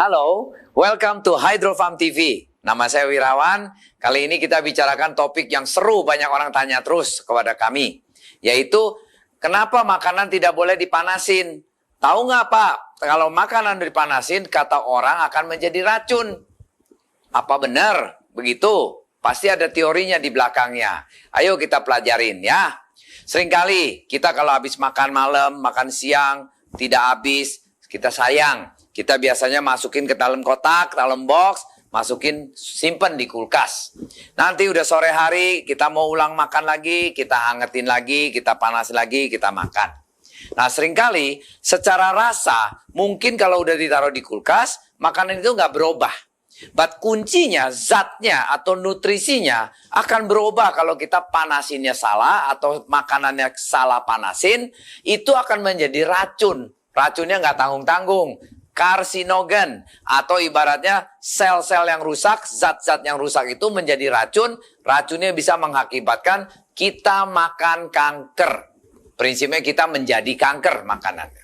Halo, welcome to Hydro Farm TV. Nama saya Wirawan. Kali ini kita bicarakan topik yang seru, banyak orang tanya terus kepada kami. Yaitu, kenapa makanan tidak boleh dipanasin? Tahu nggak Pak, kalau makanan dipanasin, kata orang akan menjadi racun. Apa benar? Begitu? Pasti ada teorinya di belakangnya. Ayo kita pelajarin ya. Seringkali kita kalau habis makan malam, makan siang, tidak habis, kita sayang. Kita biasanya masukin ke dalam kotak, dalam box, masukin, simpen di kulkas. Nanti udah sore hari, kita mau ulang makan lagi, kita hangetin lagi, kita panas lagi, kita makan. Nah seringkali secara rasa, mungkin kalau udah ditaruh di kulkas, makanan itu nggak berubah. But kuncinya, zatnya atau nutrisinya akan berubah kalau kita panasinnya salah atau makanannya salah panasin, itu akan menjadi racun. Racunnya nggak tanggung-tanggung. Karsinogen atau ibaratnya sel-sel yang rusak, zat-zat yang rusak itu menjadi racun. Racunnya bisa mengakibatkan kita makan kanker. Prinsipnya kita menjadi kanker makanannya.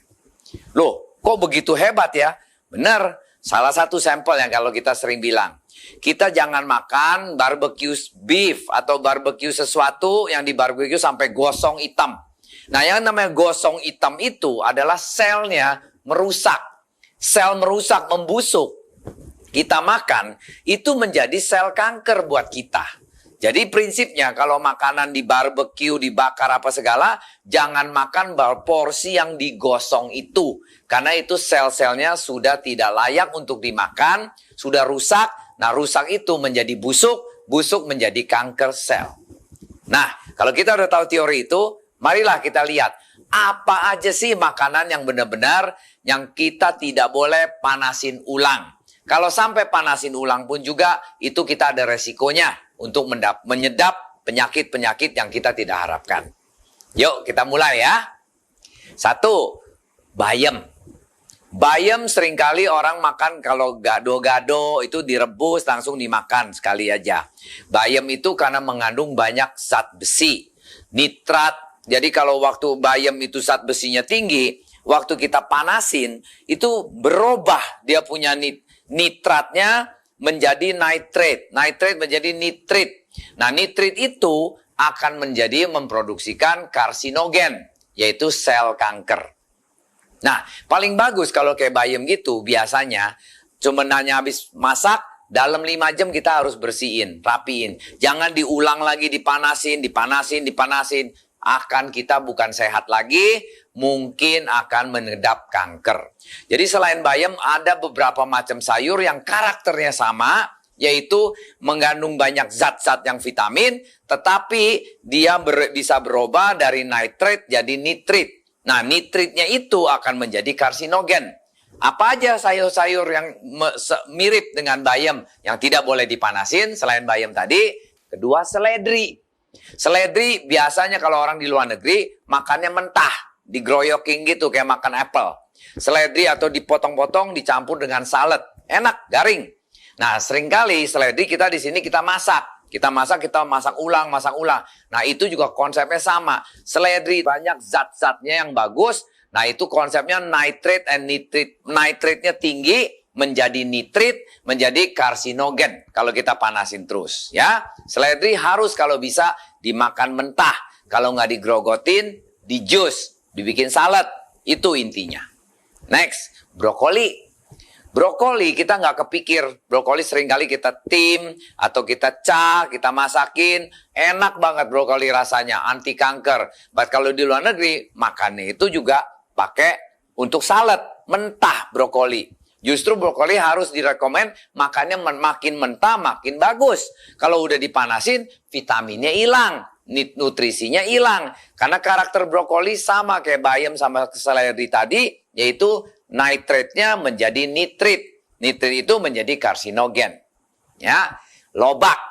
Loh, kok begitu hebat ya? Benar. Salah satu sampel yang kalau kita sering bilang, kita jangan makan barbecue beef atau barbecue sesuatu yang di barbecue sampai gosong hitam. Nah, yang namanya gosong hitam itu adalah selnya merusak. Sel merusak, membusuk. Kita makan, itu menjadi sel kanker buat kita. Jadi prinsipnya kalau makanan di barbecue, dibakar apa segala, jangan makan porsi yang digosong itu. Karena itu sel-selnya sudah tidak layak untuk dimakan, sudah rusak. Nah rusak itu menjadi busuk, busuk menjadi kanker sel. Nah kalau kita udah tahu teori itu, marilah kita lihat. Apa aja sih makanan yang benar-benar yang kita tidak boleh panasin ulang. Kalau sampai panasin ulang pun juga itu kita ada resikonya untuk menyedap penyakit-penyakit yang kita tidak harapkan. Yuk kita mulai ya. 1. Bayam. Bayam seringkali orang makan kalau gado-gado itu direbus langsung dimakan sekali aja. Bayam itu karena mengandung banyak zat besi, nitrat. Jadi kalau waktu bayam itu zat besinya tinggi, waktu kita panasin itu berubah dia punya nitratnya menjadi nitrate. Nitrate menjadi nitrit. Nah nitrit itu akan memproduksikan karsinogen, yaitu sel kanker. Nah paling bagus kalau kayak bayam gitu biasanya cuma hanya habis masak, dalam 5 jam kita harus bersihin, rapiin. Jangan diulang lagi dipanasin. Akan kita bukan sehat lagi, mungkin akan menedap kanker. Jadi selain bayam ada beberapa macam sayur yang karakternya sama, yaitu mengandung banyak zat-zat yang vitamin, tetapi dia bisa berubah dari nitrate jadi nitrit. Nah nitritnya itu akan menjadi karsinogen. Apa aja sayur-sayur yang mirip dengan bayam yang tidak boleh dipanasin selain bayam tadi? Kedua, seledri. Seledri biasanya kalau orang di luar negeri makannya mentah, digroyoking gitu kayak makan apple. Seledri atau dipotong-potong dicampur dengan salad, enak, garing. Nah, seringkali seledri kita di sini kita masak. Kita masak ulang. Nah, itu juga konsepnya sama. Seledri banyak zat-zatnya yang bagus. Nah, itu konsepnya nitrate and nitrit. Nitrate-nya tinggi menjadi nitrit, menjadi karsinogen kalau kita panasin terus ya. Seledri harus kalau bisa dimakan mentah, kalau nggak digrogotin, di jus, dibikin salad, itu intinya. Next, brokoli. Brokoli kita nggak kepikir, brokoli seringkali kita tim atau kita kita masakin, enak banget brokoli rasanya, anti kanker. But kalau di luar negeri makannya itu juga pakai untuk salad, mentah brokoli. Justru brokoli harus direkomend makannya makin mentah makin bagus. Kalau udah dipanasin vitaminnya hilang, nutrisinya hilang. Karena karakter brokoli sama kayak bayam sama seledri tadi, yaitu nitrate-nya menjadi nitrit. Nitrit itu menjadi karsinogen. Ya, lobak.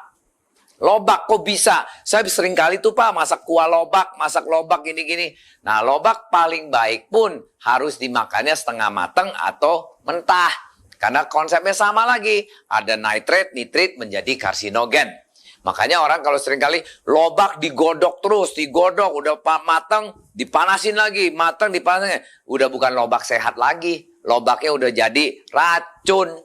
Lobak kok bisa? Saya sering kali tuh Pak masak kuah lobak, masak lobak gini-gini. Nah lobak paling baik pun harus dimakannya setengah matang atau mentah. Karena konsepnya sama lagi. Ada nitrate, nitrit menjadi karsinogen. Makanya orang kalau sering kali lobak digodok terus, udah matang, dipanasin lagi, matang, dipanasin. Udah bukan lobak sehat lagi. lobaknya udah jadi racun.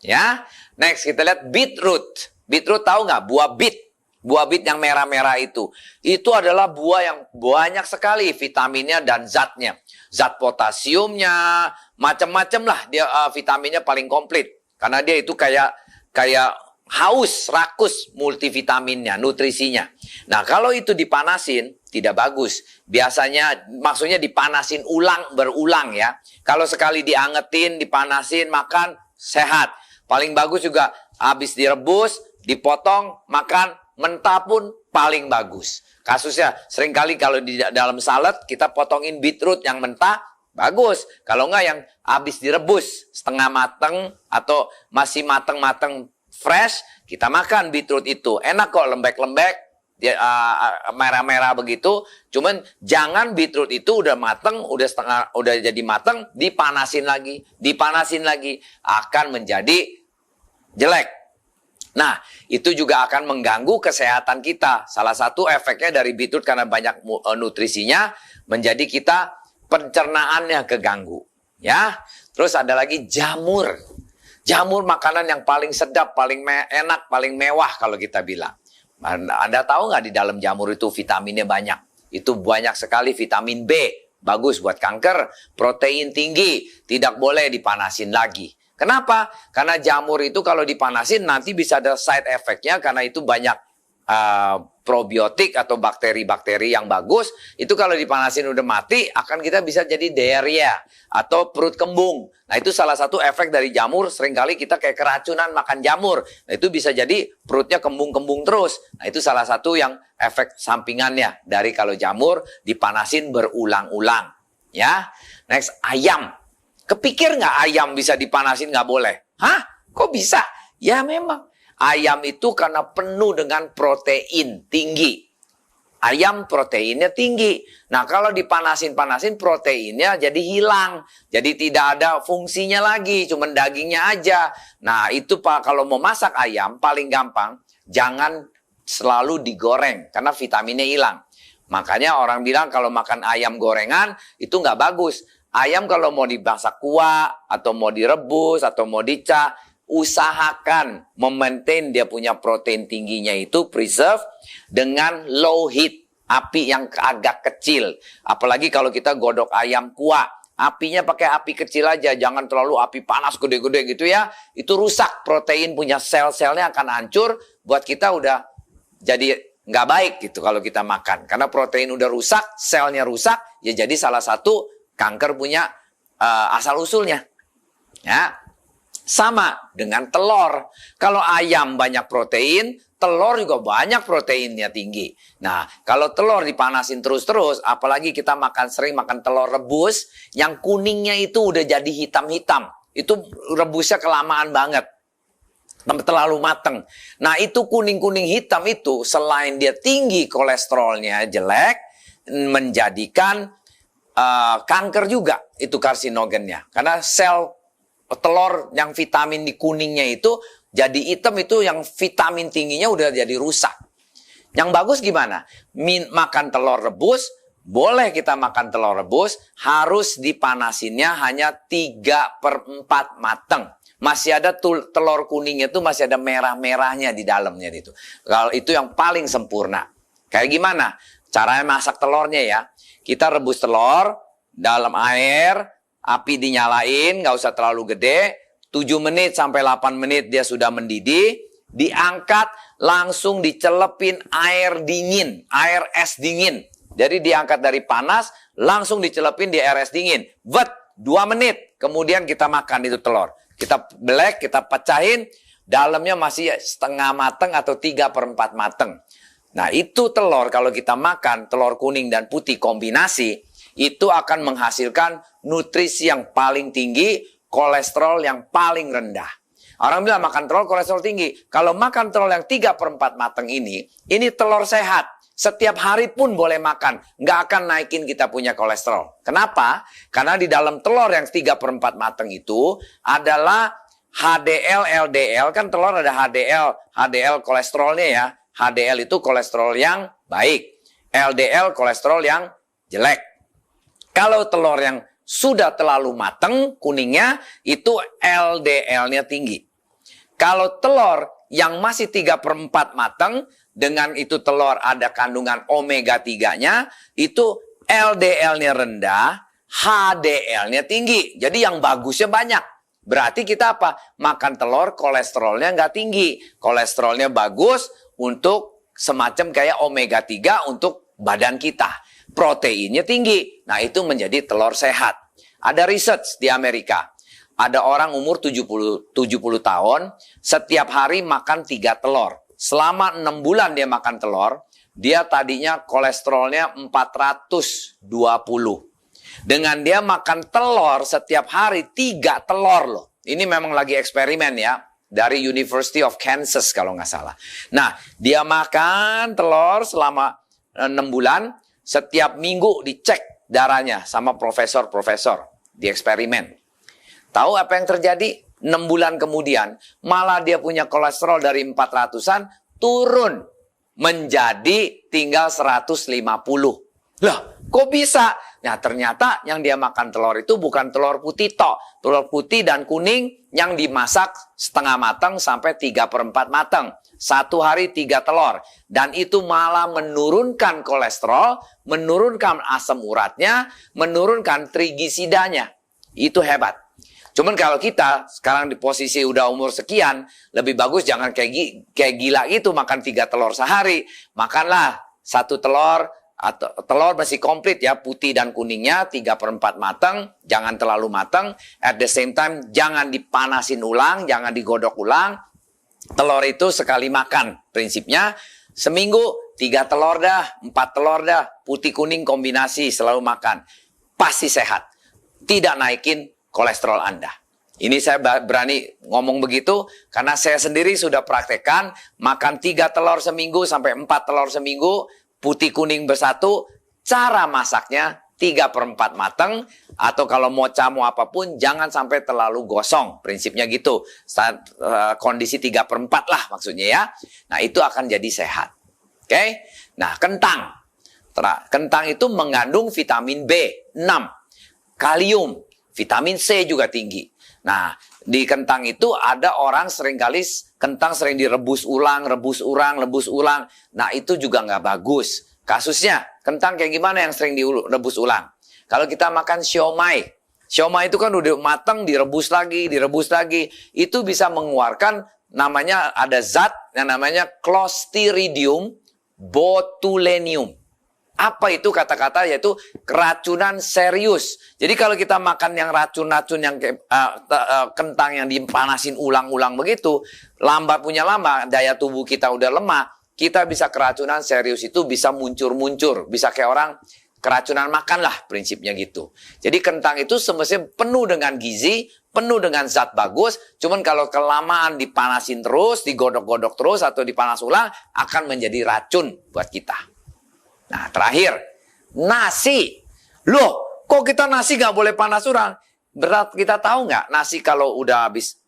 Ya, next kita lihat beetroot. Beetroot tahu nggak? Buah beet. Buah beet yang merah-merah itu. Itu adalah buah yang banyak sekali vitaminnya dan zatnya. Zat potasiumnya, macam-macam lah. Dia vitaminnya paling komplit. Karena dia itu kayak haus, rakus multivitaminnya, nutrisinya. Nah, kalau itu dipanasin, tidak bagus. Biasanya, maksudnya dipanasin berulang ya. Kalau sekali diangetin, dipanasin, makan, sehat. Paling bagus juga habis direbus, dipotong, makan, mentah pun paling bagus. Kasusnya seringkali kalau di dalam salad kita potongin beetroot yang mentah, bagus. Kalau enggak yang habis direbus, setengah mateng atau masih mateng-mateng fresh, kita makan beetroot itu. Enak kok, lembek-lembek, merah-merah begitu. Cuman jangan beetroot itu udah mateng, udah jadi mateng, dipanasin lagi, akan menjadi jelek. Nah, itu juga akan mengganggu kesehatan kita. Salah satu efeknya dari beetroot karena banyak nutrisinya, menjadi kita pencernaannya keganggu. Ya, terus ada lagi jamur. Jamur makanan yang paling sedap, paling enak, paling mewah kalau kita bilang. Anda tahu nggak di dalam jamur itu vitaminnya banyak? Itu banyak sekali vitamin B. Bagus buat kanker, protein tinggi, tidak boleh dipanasin lagi. Kenapa? Karena jamur itu kalau dipanasin nanti bisa ada side effect-nya karena itu banyak probiotik atau bakteri-bakteri yang bagus. Itu kalau dipanasin udah mati, akan kita bisa jadi diarrhea atau perut kembung. Nah, itu salah satu efek dari jamur. Seringkali kita kayak keracunan makan jamur. Nah, itu bisa jadi perutnya kembung-kembung terus. Nah, itu salah satu yang efek sampingannya dari kalau jamur dipanasin berulang-ulang. Ya, next, ayam. Kepikir nggak ayam bisa dipanasin nggak boleh? Hah? Kok bisa? Ya memang. Ayam itu karena penuh dengan protein tinggi. Ayam proteinnya tinggi. Nah, kalau dipanasin-panasin proteinnya jadi hilang. Jadi tidak ada fungsinya lagi, cuma dagingnya aja. Nah, itu Pak, kalau mau masak ayam paling gampang, jangan selalu digoreng karena vitaminnya hilang. Makanya orang bilang kalau makan ayam gorengan itu nggak bagus. Ayam kalau mau dimasak kuah, atau mau direbus, atau mau dicah, usahakan memaintain dia punya protein tingginya itu preserve dengan low heat, api yang agak kecil. Apalagi kalau kita godok ayam kuah, apinya pakai api kecil aja, jangan terlalu api panas gede-gede gitu ya. Itu rusak, protein punya sel-selnya akan hancur, buat kita udah jadi nggak baik gitu kalau kita makan. Karena protein udah rusak, selnya rusak, ya jadi salah satu kanker punya asal-usulnya. Ya. Sama dengan telur. Kalau ayam banyak protein, telur juga banyak proteinnya tinggi. Nah, kalau telur dipanasin terus-terus, apalagi kita sering makan telur rebus, yang kuningnya itu udah jadi hitam-hitam. Itu rebusnya kelamaan banget. Terlalu mateng. Nah, itu kuning-kuning hitam itu, selain dia tinggi kolesterolnya jelek, menjadikan kanker juga itu karsinogennya. Karena sel telur yang vitamin di kuningnya itu jadi hitam, itu yang vitamin tingginya udah jadi rusak. Yang bagus gimana? Makan telur rebus, boleh kita makan telur rebus, harus dipanasinnya hanya 3/4 mateng. Masih ada telur kuningnya itu masih ada merah-merahnya di dalamnya itu. Kalau itu yang paling sempurna. Kayak gimana? Caranya masak telurnya ya. Kita rebus telur dalam air, api dinyalain, nggak usah terlalu gede. 7 menit sampai 8 menit dia sudah mendidih. Diangkat, langsung dicelepin air dingin, air es dingin. Jadi diangkat dari panas, langsung dicelepin di air es dingin. 2 menit, kemudian kita makan itu telur. Kita belek, kita pecahin, dalamnya masih setengah mateng atau 3/4 mateng. Nah, itu telur kalau kita makan, telur kuning dan putih kombinasi, itu akan menghasilkan nutrisi yang paling tinggi, kolesterol yang paling rendah. Orang bilang makan telur kolesterol tinggi. Kalau makan telur yang 3/4 mateng ini telur sehat. Setiap hari pun boleh makan. Nggak akan naikin kita punya kolesterol. Kenapa? Karena di dalam telur yang 3/4 mateng itu adalah HDL, LDL. Kan telur ada HDL kolesterolnya ya. HDL itu kolesterol yang baik. LDL kolesterol yang jelek. Kalau telur yang sudah terlalu matang kuningnya, itu LDL-nya tinggi. Kalau telur yang masih 3/4 matang, dengan itu telur ada kandungan omega 3-nya, itu LDL-nya rendah, HDL-nya tinggi. Jadi yang bagusnya banyak. Berarti kita apa? Makan telur, kolesterolnya nggak tinggi. Kolesterolnya bagus untuk semacam kayak omega 3 untuk badan kita. Proteinnya tinggi. Nah, itu menjadi telur sehat. Ada research di Amerika. Ada orang umur 70 tahun, setiap hari makan 3 telur. Selama 6 bulan dia makan telur, dia tadinya kolesterolnya 420. Dengan dia makan telur setiap hari 3 telur loh. Ini memang lagi eksperimen ya. Dari University of Kansas kalau nggak salah. Nah, dia makan telur selama 6 bulan. Setiap minggu dicek darahnya sama profesor-profesor di eksperimen. Tahu apa yang terjadi? 6 bulan kemudian, malah dia punya kolesterol dari 400-an turun menjadi tinggal 150. Lah, kok bisa? Nah, ternyata yang dia makan telur itu bukan telur putih tok. Telur putih dan kuning yang dimasak setengah matang sampai 3/4 matang. 1 hari 3 telur. Dan itu malah menurunkan kolesterol, menurunkan asam uratnya, menurunkan trigliseridanya. Itu hebat. Cuman kalau kita sekarang di posisi udah umur sekian, lebih bagus jangan kayak gila gitu makan 3 telur sehari. Makanlah 1 telur, atau telur masih komplit ya, putih dan kuningnya 3/4 matang, jangan terlalu matang. At the same time, jangan dipanasin ulang, jangan digodok ulang. Telur itu sekali makan, prinsipnya seminggu 3 telur dah, 4 telur dah, putih kuning kombinasi selalu makan. Pasti sehat, tidak naikin kolesterol Anda. Ini saya berani ngomong begitu karena saya sendiri sudah praktekkan makan 3 telur seminggu sampai 4 telur seminggu, putih kuning bersatu, cara masaknya 3/4 matang, atau kalau mau camu apapun jangan sampai terlalu gosong, prinsipnya gitu. Kondisi 3/4 lah maksudnya ya. Nah, itu akan jadi sehat. Oke? Nah, kentang. Kentang itu mengandung vitamin B6, kalium, vitamin C juga tinggi. Nah, di kentang itu ada orang seringkali kentang sering direbus ulang, rebus ulang. Nah, itu juga nggak bagus. Kasusnya, kentang kayak gimana yang sering direbus ulang? Kalau kita makan siomay itu kan udah matang, direbus lagi. Itu bisa mengeluarkan namanya, ada zat yang namanya Clostridium botulinum. Apa itu kata-kata? Yaitu keracunan serius. Jadi kalau kita makan yang racun-racun yang kentang yang dipanasin ulang-ulang begitu, lambat daya tubuh kita udah lemah, kita bisa keracunan serius, itu bisa muncur-muncur, bisa kayak orang keracunan makan lah, prinsipnya gitu. Jadi kentang itu semestinya penuh dengan gizi, penuh dengan zat bagus, cuman kalau kelamaan dipanasin terus, digodok-godok terus atau dipanas ulang, akan menjadi racun buat kita. Nah, terakhir, nasi. Loh, kok kita nasi nggak boleh panas ulang? Berat, kita tahu nggak? Nasi kalau udah habis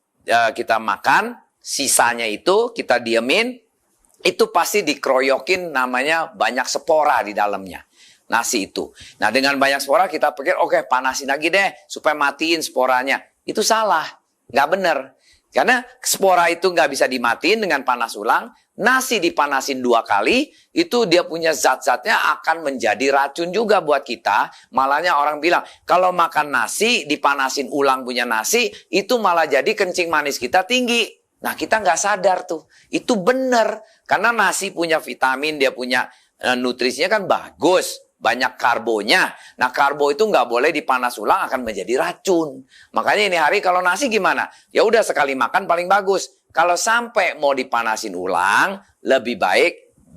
kita makan, sisanya itu kita diemin, itu pasti dikeroyokin, namanya banyak spora di dalamnya. Nasi itu. Nah, dengan banyak spora kita pikir, oke, panasin lagi deh, supaya matiin sporanya. Itu salah, nggak bener. Karena spora itu nggak bisa dimatiin dengan panas ulang. Nasi dipanasin 2 kali, itu dia punya zat-zatnya akan menjadi racun juga buat kita. Malahnya orang bilang, kalau makan nasi, dipanasin ulang punya nasi, itu malah jadi kencing manis kita tinggi. Nah, kita nggak sadar tuh. Itu benar. Karena nasi punya vitamin, dia punya nutrisinya kan bagus. Banyak karbonya. Nah, karbo itu nggak boleh dipanas ulang, akan menjadi racun. Makanya ini hari kalau nasi gimana? Ya udah sekali makan paling bagus. Kalau sampai mau dipanasin ulang, lebih baik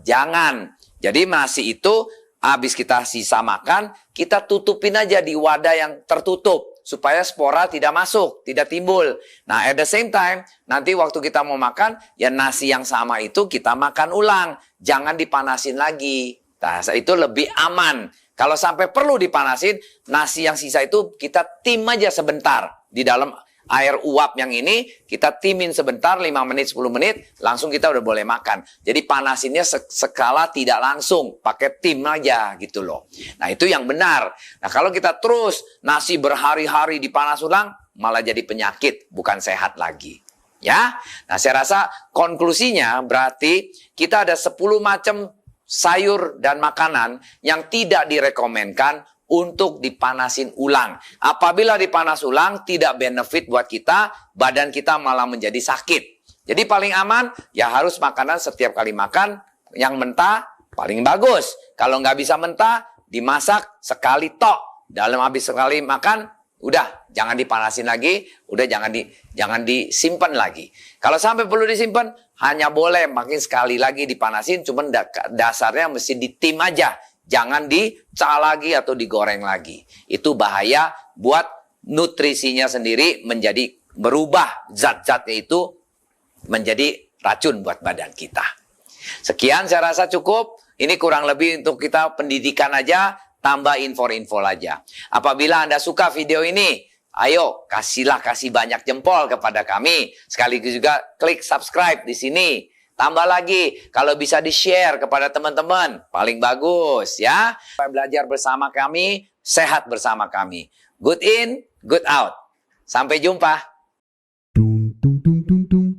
jangan. Jadi nasi itu habis kita sisa makan, kita tutupin aja di wadah yang tertutup. Supaya spora tidak masuk, tidak timbul. Nah, at the same time, nanti waktu kita mau makan, ya nasi yang sama itu kita makan ulang. Jangan dipanasin lagi. Nah, itu lebih aman. Kalau sampai perlu dipanasin, nasi yang sisa itu kita tim aja sebentar di dalam air uap yang ini kita timin sebentar 5 menit 10 menit langsung kita udah boleh makan. Jadi panasinnya skala tidak langsung, pakai tim aja gitu loh. Nah, itu yang benar. Nah, kalau kita terus nasi berhari-hari dipanas ulang malah jadi penyakit, bukan sehat lagi. Ya. Nah, saya rasa konklusinya berarti kita ada 10 macam sayur dan makanan yang tidak direkomendkan untuk dipanasin ulang. Apabila dipanas ulang tidak benefit buat kita, badan kita malah menjadi sakit. Jadi paling aman ya harus makanan setiap kali makan yang mentah paling bagus. Kalau nggak bisa mentah, dimasak sekali tok. Dalam habis sekali makan, udah jangan dipanasin lagi, udah jangan disimpan lagi. Kalau sampai perlu disimpan, hanya boleh makin sekali lagi dipanasin, cuman dasarnya mesti ditim aja. Jangan dicah lagi atau digoreng lagi. Itu bahaya buat nutrisinya sendiri menjadi berubah. Zat-zatnya itu menjadi racun buat badan kita. Sekian saya rasa cukup. Ini kurang lebih untuk kita pendidikan aja. Tambah info-info aja. Apabila Anda suka video ini, ayo kasih banyak jempol kepada kami. Sekaligus juga klik subscribe di sini. Tambah lagi, kalau bisa di-share kepada teman-teman, paling bagus ya. Belajar bersama kami, sehat bersama kami. Good in, good out. Sampai jumpa. Tung, tung, tung, tung.